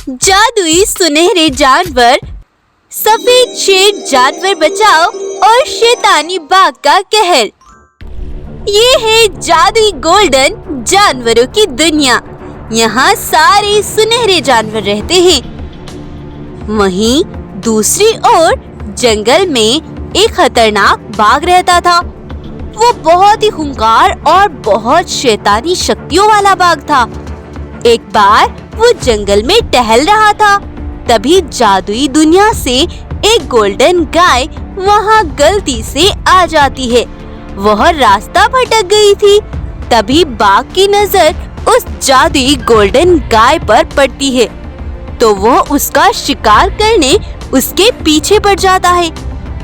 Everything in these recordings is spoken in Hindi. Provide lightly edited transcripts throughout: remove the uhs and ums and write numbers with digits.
जादुई सुनहरे जानवर, सफेद शेर जानवर बचाओ और शैतानी बाघ का कहर। ये है जादुई गोल्डन जानवरों की दुनिया। यहाँ सारे सुनहरे जानवर रहते हैं। वहीं दूसरी ओर जंगल में एक खतरनाक बाघ रहता था। वो बहुत ही खूंखार और बहुत शैतानी शक्तियों वाला बाघ था। एक बार वो जंगल में टहल रहा था, तभी जादुई दुनिया से एक गोल्डन गाय वहाँ गलती से आ जाती है। वह रास्ता भटक गई थी। तभी बाघ की नजर उस जादुई गोल्डन गाय पर पड़ती है, तो वह उसका शिकार करने उसके पीछे पड़ जाता है।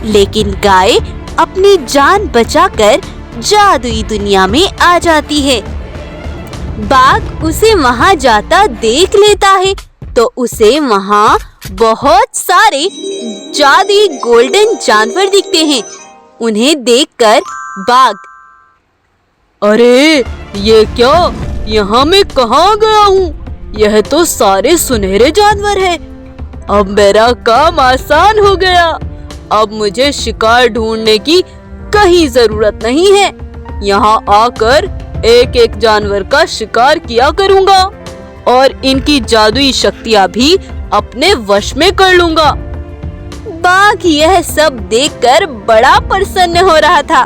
लेकिन गाय अपनी जान बचाकर जादुई दुनिया में आ जाती है। बाघ उसे वहाँ जाता देख लेता है, तो उसे वहाँ बहुत सारे जादुई गोल्डन जानवर दिखते हैं। उन्हें देखकर बाघ, अरे ये क्या, यहाँ मैं कहाँ गया हूँ? यह तो सारे सुनहरे जानवर हैं। अब मेरा काम आसान हो गया। अब मुझे शिकार ढूंढने की कहीं जरूरत नहीं है। यहाँ आकर एक एक जानवर का शिकार किया करूँगा और इनकी जादुई शक्तियाँ भी अपने वश में कर लूँगा। बाघ यह सब देखकर बड़ा प्रसन्न हो रहा था।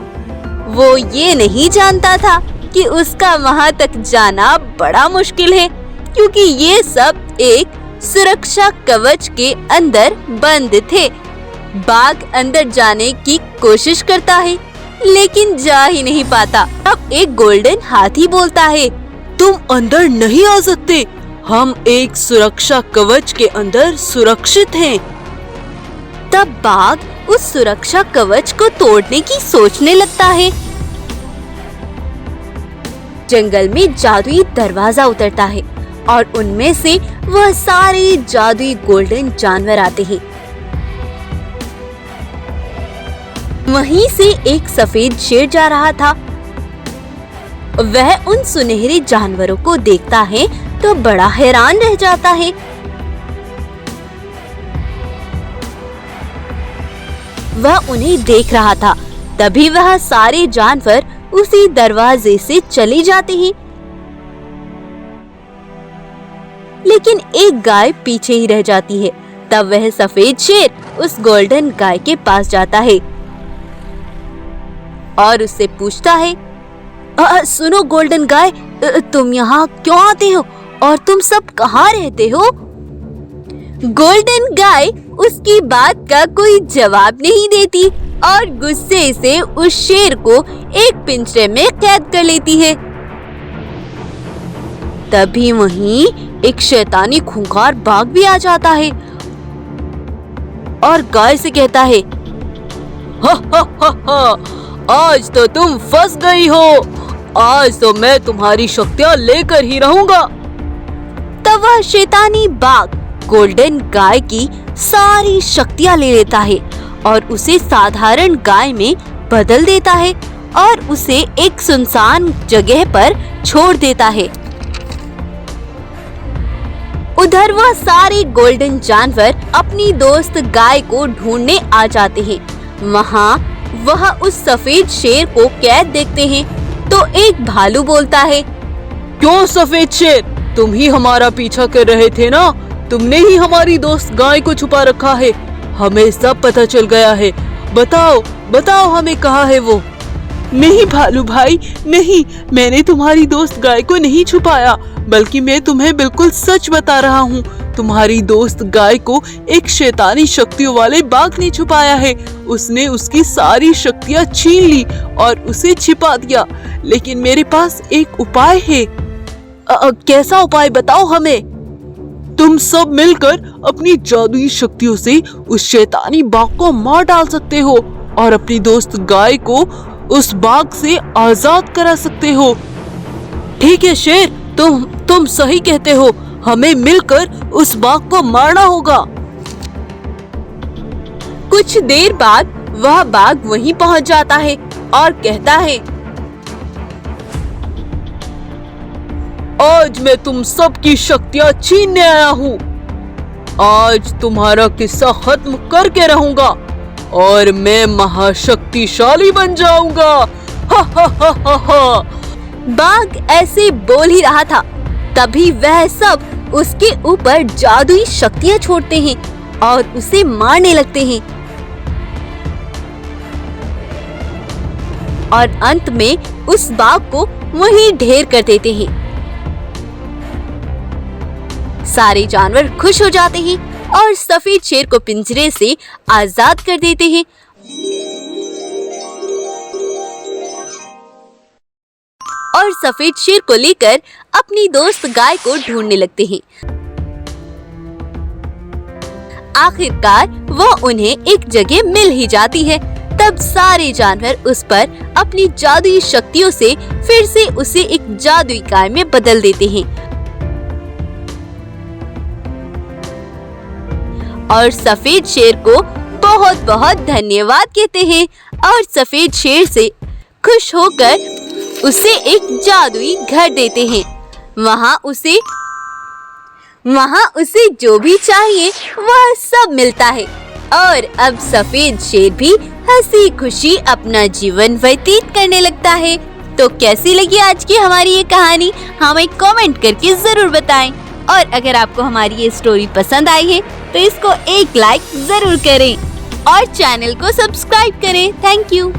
वो ये नहीं जानता था कि उसका वहाँ तक जाना बड़ा मुश्किल है, क्योंकि ये सब एक सुरक्षा कवच के अंदर बंद थे। बाघ अंदर जाने की कोशिश करता है, लेकिन जा ही नहीं पाता। अब एक गोल्डन हाथी बोलता है, तुम अंदर नहीं आ सकते। हम एक सुरक्षा कवच के अंदर सुरक्षित हैं। तब बाघ उस सुरक्षा कवच को तोड़ने की सोचने लगता है। जंगल में जादुई दरवाजा उतरता है और उनमें से वह सारे जादुई गोल्डन जानवर आते हैं। वहीं से एक सफेद शेर जा रहा था। वह उन सुनहरे जानवरों को देखता है तो बड़ा हैरान रह जाता है। वह उन्हें देख रहा था, तभी वह सारे जानवर उसी दरवाजे से चले जाते हैं। लेकिन एक गाय पीछे ही रह जाती है। तब वह सफेद शेर उस गोल्डन गाय के पास जाता है और उससे पूछता है, सुनो गोल्डन गाय, तुम यहाँ क्यों आते हो और तुम सब कहाँ रहते हो? गोल्डन गाय उसकी बात का कोई जवाब नहीं देती और गुस्से से उस शेर को एक पिंजरे में कैद कर लेती है। तभी वहीं एक शैतानी खूंखार बाघ भी आ जाता है और गाय से कहता है, हा हा हा हा, आज तो तुम फंस गई हो। आज तो मैं तुम्हारी शक्तियाँ लेकर ही रहूंगा। तब वह शैतानी बाघ गोल्डन गाय की सारी शक्तियाँ ले लेता है और उसे साधारण गाय में बदल देता है और उसे एक सुनसान जगह पर छोड़ देता है। उधर वह सारे गोल्डन जानवर अपनी दोस्त गाय को ढूंढने आ जाते हैं। वहाँ वह उस सफेद शेर को कैद देखते हैं, तो एक भालू बोलता है, क्यों सफेद शेर, तुम ही हमारा पीछा कर रहे थे ना? तुमने ही हमारी दोस्त गाय को छुपा रखा है। हमें सब पता चल गया है। बताओ बताओ, हमें कहाँ है वो? नहीं भालू भाई, नहीं, मैंने तुम्हारी दोस्त गाय को नहीं छुपाया, बल्कि मैं तुम्हें बिल्कुल सच बता रहा हूँ। तुम्हारी दोस्त गाय को एक शैतानी शक्तियों वाले बाघ ने छुपाया है। उसने उसकी सारी शक्तियाँ छीन ली और उसे छिपा दिया। लेकिन मेरे पास एक उपाय है। कैसा उपाय, बताओ हमें। तुम सब मिलकर अपनी जादुई शक्तियों से उस शैतानी बाघ को मार डाल सकते हो और अपनी दोस्त गाय को उस बाघ से आजाद करा सकते हो। ठीक है शेर, तुम सही कहते हो। हमें मिलकर उस बाघ को मारना होगा। कुछ देर बाद वह बाघ वहीं पहुंच जाता है और कहता है, आज मैं तुम सबकी शक्तियाँ छीनने आया हूँ। आज तुम्हारा किस्सा खत्म करके रहूंगा और मैं महाशक्तिशाली बन जाऊंगा। हा हा हा हा हा। बाघ ऐसे बोल ही रहा था, तभी वह सब उसके ऊपर जादुई शक्तियां छोड़ते हैं और उसे मारने लगते हैं और अंत में उस बाघ को वहीं ढेर कर देते हैं। सारे जानवर खुश हो जाते हैं और सफेद शेर को पिंजरे से आजाद कर देते हैं और सफेद शेर को लेकर अपनी दोस्त गाय को ढूंढने लगते हैं। आखिरकार वह उन्हें एक जगह मिल ही जाती है। तब सारे जानवर उस पर अपनी जादुई शक्तियों से फिर से उसे एक जादुई गाय में बदल देते हैं और सफेद शेर को बहुत बहुत धन्यवाद कहते हैं और सफेद शेर से खुश होकर उसे एक जादुई घर देते हैं। वहाँ उसे जो भी चाहिए वह सब मिलता है और अब सफेद शेर भी हंसी खुशी अपना जीवन व्यतीत करने लगता है। तो कैसी लगी आज की हमारी ये कहानी, हमें कमेंट करके जरूर बताएं और अगर आपको हमारी ये स्टोरी पसंद आई है तो इसको एक लाइक जरूर करें और चैनल को सब्सक्राइब करें। Thank you.